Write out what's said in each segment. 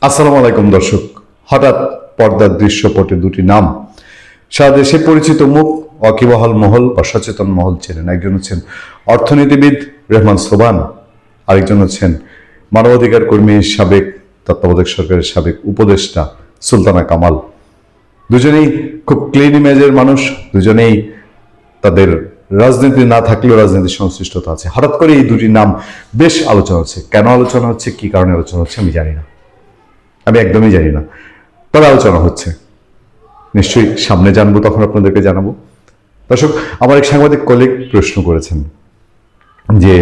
আসসালামু আলাইকুম দর্শক। হঠাৎ পর্দার দৃশ্যপটে দুটি নাম সারা দেশে পরিচিত মুখ, ওয়াকিবহাল মহল বা সচেতন মহল ছিলেন। একজন হচ্ছেন অর্থনীতিবিদ রেহমান সোবহান, আরেকজন হচ্ছেন মানবাধিকার কর্মী, সাবেক তত্ত্বাবধায়ক সরকারের সাবেক উপদেষ্টা সুলতানা কামাল। দুজনেই খুব ক্লিন ইমেজের মানুষ, দুজনেই তাদের রাজনীতি না থাকলেও রাজনীতির সংশ্লিষ্টতা আছে। হঠাৎ করে এই দুটি নাম বেশ আলোচনা হচ্ছে। কেন আলোচনা হচ্ছে, কি কারণে আলোচনা হচ্ছে আমি জানি না, আমি একদমই জানি না, তবে আলোচনা হচ্ছে। নিশ্চয়ই সামনে জানবো, তখন আপনাদেরকে জানাবো। দর্শক, আমার এক সাংবাদিক কলিগ প্রশ্ন করেছেন যে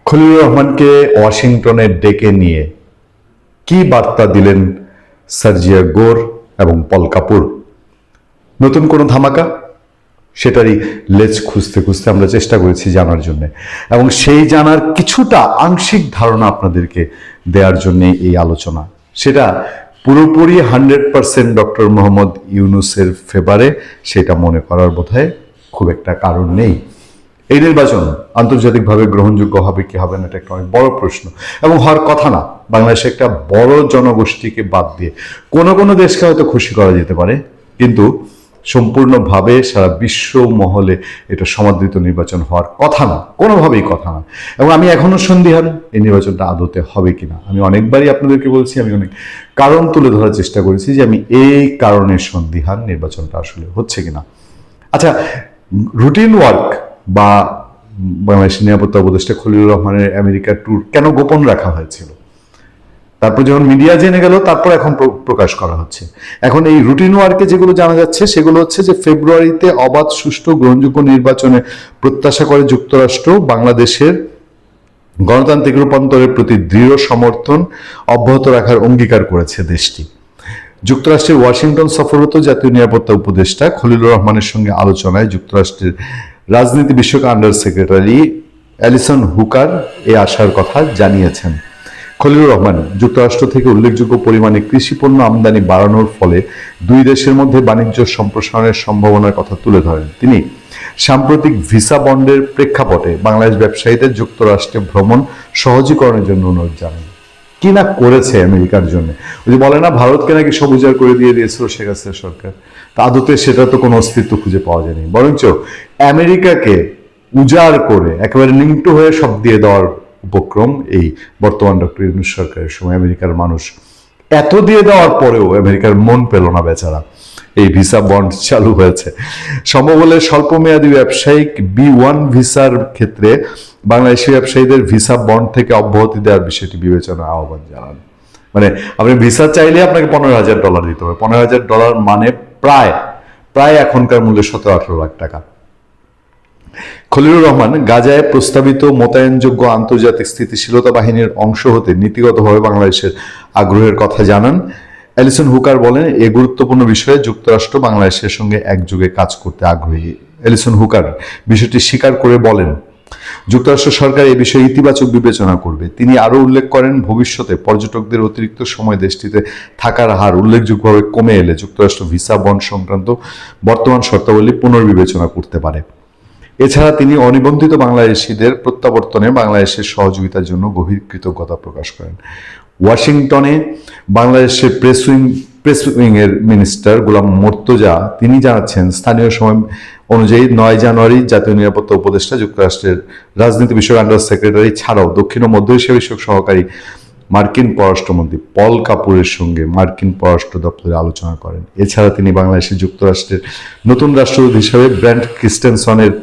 খলিলুর রহমানকে ওয়াশিংটনে ডেকে নিয়ে কি বার্তা দিলেন সার্জিয়া গোর এবং পল কাপুর? নতুন কোনো ধামাকা? সেটারই লেজ খুঁজতে খুঁজতে আমরা চেষ্টা করেছি জানার জন্য, এবং সেই জানার কিছুটা আংশিক ধারণা আপনাদেরকে দেওয়ার জন্য এই আলোচনা। সেটা পুরোপুরি 100% ডক্টর মোহাম্মদ ইউনূসের ফেভারে সেটা মনে করার বোধহয় খুব একটা কারণ নেই। এই নির্বাচন আন্তর্জাতিকভাবে গ্রহণযোগ্য হবে কি হবে না, এটা একটা অনেক বড় প্রশ্ন, এবং হওয়ার কথা না। বাংলাদেশে একটা বড় জনগোষ্ঠীকে বাদ দিয়ে কোনো কোনো দেশকে হয়তো খুশি করা যেতে পারে, কিন্তু সম্পূর্ণভাবে সারা বিশ্ব মহলে এটা সমাদৃত নির্বাচন হওয়ার কথা না, কোনোভাবেই কথা না। এবং আমি এখনো সন্দিহান এই নির্বাচনটা আদতে হবে কিনা। আমি অনেকবারই আপনাদেরকে বলছি, আমি অনেক কারণ তুলে ধরার চেষ্টা করেছি যে আমি এই কারণে সন্দিহান নির্বাচনটা আসলে হচ্ছে কিনা। আচ্ছা, রুটিন ওয়ার্ক বা বাংলাদেশের নিরাপত্তা উপদেষ্টা খলিলুর রহমানের আমেরিকা ট্যুর কেন গোপন রাখা হয়েছিল? তারপর যখন মিডিয়া জেনে গেল, তারপর এখন প্রকাশ করা হচ্ছে। এখন এই রুটিন ওয়ার্কে যেগুলো জানা যাচ্ছে সেগুলো হচ্ছে যে ফেব্রুয়ারিতে অবাধ, সুষ্ঠু, গ্রহণযোগ্য নির্বাচনে প্রত্যাশা করে যুক্তরাষ্ট্র বাংলাদেশের গণতান্ত্রিক রূপান্তরের প্রতি দৃঢ় সমর্থন অব্যাহত রাখার অঙ্গীকার করেছে দেশটি। যুক্তরাষ্ট্রের ওয়াশিংটন সফররত জাতীয় নিরাপত্তা উপদেষ্টা খলিলুর রহমানের সঙ্গে আলোচনায় যুক্তরাষ্ট্রের রাজনীতি বিষয়ক আন্ডার সেক্রেটারি অ্যালিসন হুকার এ আশার কথা জানিয়েছেন। খলিলুর রহমান যুক্তরাষ্ট্র থেকে উল্লেখযোগ্য পরিমাণে কৃষি পণ্য আমদানি বাড়ানোর ফলে দুই দেশের মধ্যে বাণিজ্য সম্প্রসারণের সম্ভাবনার কথা তুলে ধরেন। তিনি সাম্প্রতিক ভিসা বন্ডের প্রেক্ষাপটে বাংলাদেশ ব্যবসায়ীদের যুক্তরাষ্ট্রে ভ্রমণ সহজীকরণের জন্য অনুরোধ জানান। কি না করেছে আমেরিকার জন্য! ওই যে বলে না, ভারতকে নাকি সব উজাড় করে দিয়ে দিয়েছিল শেখ হাসিনা সরকার, তা আদতে সেটা তো কোনো অস্তিত্ব খুঁজে পাওয়া যায়নি। বরঞ্চ আমেরিকাকে উজাড় করে একেবারে নিংটু হয়ে সব দিয়ে দেওয়ার উপক্রম এই বর্তমান ডক্টর ইউনূস সরকারের সময়। আমেরিকার মানুষ এত দিয়ে দেওয়ার পরেও আমেরিকার মন পেল না বেচারা। এই ভিসা বন্ড চালু হয়েছে। সম্ভব হলে স্বল্পমেয়াদী ব্যবসায়িক B1 ভিসার ক্ষেত্রে বাংলাদেশি ব্যবসায়ীদের ভিসা বন্ড থেকে অব্যাহতি দেওয়ার বিষয়টি বিবেচনার আহ্বান জানান। মানে আপনি ভিসা চাইলে আপনাকে $15,000 দিতে হবে। $15,000 মানে প্রায় এখনকার মূল্যে 17-18 লাখ টাকা। খলিলুর রহমান গাজায় প্রস্তাবিত মোতায়েনযোগ্য আন্তর্জাতিক স্থিতিশীলতা বাহিনীর অংশ হতে নীতিগতভাবে বাংলাদেশের আগ্রহের কথা জানান। অ্যালিসন হুকার বলেন, এ গুরুত্বপূর্ণ বিষয়ে যুক্তরাষ্ট্র বাংলাদেশের সঙ্গে একযোগে কাজ করতে আগ্রহী। অ্যালিসন হুকার বিষয়টি স্বীকার করে বলেন, যুক্তরাষ্ট্র সরকার এ বিষয়ে ইতিবাচক বিবেচনা করবে। তিনি আরও উল্লেখ করেন, ভবিষ্যতে পর্যটকদের অতিরিক্ত সময় দেশটিতে থাকার হার উল্লেখযোগ্যভাবে কমে এলে যুক্তরাষ্ট্র ভিসা বন্ড সংক্রান্ত বর্তমান শর্তাবলী পুনর্বিবেচনা করতে পারে। এছাড়া তিনি অনিবন্ধিত বাংলাদেশিদের প্রত্যাবর্তনে বাংলাদেশের সহযোগিতার জন্য গভীর কৃতজ্ঞতা প্রকাশ করেন। ওয়াশিংটনে বাংলাদেশের প্রেস উইং এর মিনিস্টার গোলাম মোর্তজা তিনি জানাচ্ছেন, স্থানীয় সময় অনুযায়ী 9 জানুয়ারি জাতীয় নিরাপত্তা উপদেষ্টা যুক্তরাষ্ট্রের রাজনীতি বিষয়ক আন্ডার সেক্রেটারি ছাড়াও দক্ষিণ ও মধ্য এশিয়া বিষয়ক সহকারী মার্কিন পররাষ্ট্রমন্ত্রী পল কাপুরের সঙ্গে মার্কিন পররাষ্ট্র দপ্তরে আলোচনা করেন। এছাড়া তিনি বাংলাদেশে যুক্তরাষ্ট্রের নতুন রাষ্ট্রদূত হিসেবে ব্র্যান্ট ক্রিস্টেনসনের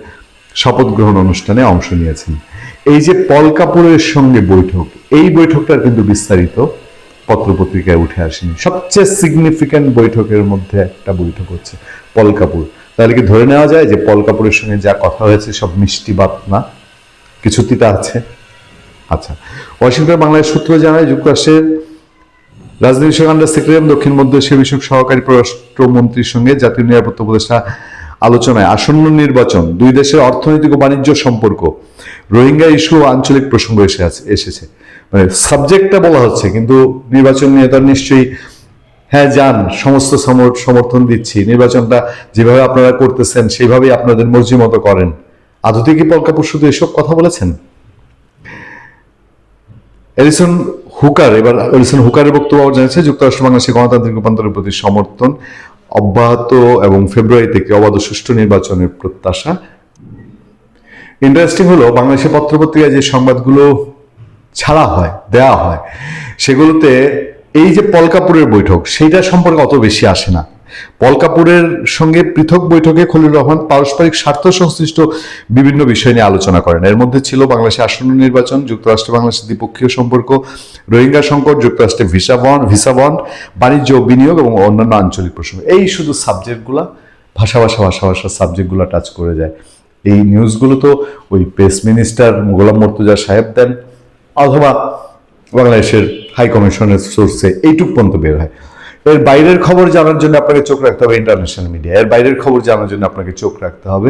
শপথ গ্রহণ অনুষ্ঠানে অংশ নিয়েছেন। এই যে পল কাপুরের সঙ্গে বৈঠক, এই বৈঠকটার কিন্তু বিস্তারিত পত্রপত্রিকায় উঠে আসেনি। সবচেয়ে সিগনিফিক্যান্ট বৈঠকের মধ্যে একটা বৈঠক হচ্ছে পল কাপুর। তাহলে কি ধরে নেওয়া যায় যে পল কাপুরের সঙ্গে যা কথা হয়েছে সব মিষ্টি বাত না, কিছু তিতা আছে? আচ্ছা, ওয়াশিংটন বাংলাদেশ সূত্র জানায়, যুক্তরাষ্ট্রের রাজনীতি বিষয়ক আন্ডার সেক্রেটারি দক্ষিণ মধ্য এশিয়া বিষয়ক সহকারী পররাষ্ট্রমন্ত্রীর সঙ্গে জাতীয় নিরাপত্তা উপদেষ্টা আলোচনায় আসন্ন নির্বাচন, দুই দেশের অর্থনৈতিক ও বাণিজ্য সম্পর্ক, রোহিঙ্গা ইস্যু ও আঞ্চলিক প্রসঙ্গ এসেছে। মানে সাবজেক্টটা বলা হচ্ছে, কিন্তু নির্বাচন নিয়ে তার নিশ্চয়ই হ্যাঁ যান, সমস্ত সমর্থন দিচ্ছি, নির্বাচনটা যেভাবে আপনারা করতেছেন সেইভাবেই আপনাদের মর্জি মতো করেন। আদতে কি পল কাপুর শুধু এসব কথা বলেছেন? অ্যালিসন হুকার, এবার বলেছেন হুকারের বক্তব্য জানিয়েছে যুক্তরাষ্ট্র বাংলাদেশের গণতান্ত্রিক রূপান্তরের প্রতি সমর্থন অব্যাহত এবং ফেব্রুয়ারি থেকে অবাধ ও সুষ্ঠু নির্বাচনের প্রত্যাশা। ইন্টারেস্টিং হলো বাংলাদেশের পত্রপত্রিকায় যে সংবাদগুলো ছাড়া হয়, দেয়া হয়, সেগুলোতে এই যে পলকাপুরের বৈঠক সেইটা সম্পর্কে অত বেশি আসে না। পলকাপুরের সঙ্গে পৃথক বৈঠকে খলিল রহমান পারস্পরিক স্বার্থ সংশ্লিষ্ট বিভিন্ন বিষয় নিয়ে আলোচনা করেন। এর মধ্যে ছিল বাংলাদেশের আসন্ন নির্বাচন, যুক্তরাষ্ট্র বাংলাদেশের দ্বিপক্ষীয় সম্পর্ক, রোহিঙ্গা সংকট, যুক্তরাষ্ট্রের ভিসা বন্ড, বাণিজ্য ও বিনিয়োগ এবং অন্যান্য আঞ্চলিক প্রসঙ্গ। এই শুধু সাবজেক্টগুলা ভাষা সাবজেক্টগুলো টাচ করে যায়। এই নিউজগুলো তো ওই প্রেস মিনিস্টার গোলাম মর্তুজা সাহেব দেন, অথবা বাংলাদেশের হাই কমিশনের সোর্সে এইটুক পর্যন্ত বের হয়। এর বাইরের খবর জানার জন্য আপনাকে চোখ রাখতে হবে ইন্টারন্যাশনাল মিডিয়া, এর বাইরের খবর জানার জন্য আপনাকে চোখ রাখতে হবে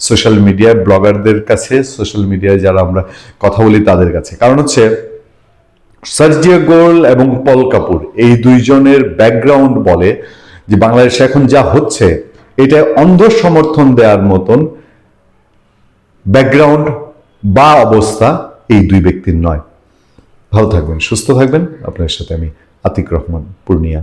সোশ্যাল মিডিয়ায়, ব্লগারদের কাছে, সোশ্যাল মিডিয়ায় যারা আমরা কথা বলি তাদের কাছে। কারণ হচ্ছে সার্জিও গোল এবং পল কাপুর এই দুইজনের ব্যাকগ্রাউন্ড বলে যে বাংলাদেশে এখন যা হচ্ছে এটা অন্ধ সমর্থন দেওয়ার মতন ব্যাকগ্রাউন্ড বা অবস্থা এই দুই ব্যক্তির নয়। ভালো থাকবেন, সুস্থ থাকবেন। আপনার সাথে আমি আতিক রহমান, পূর্ণিয়া।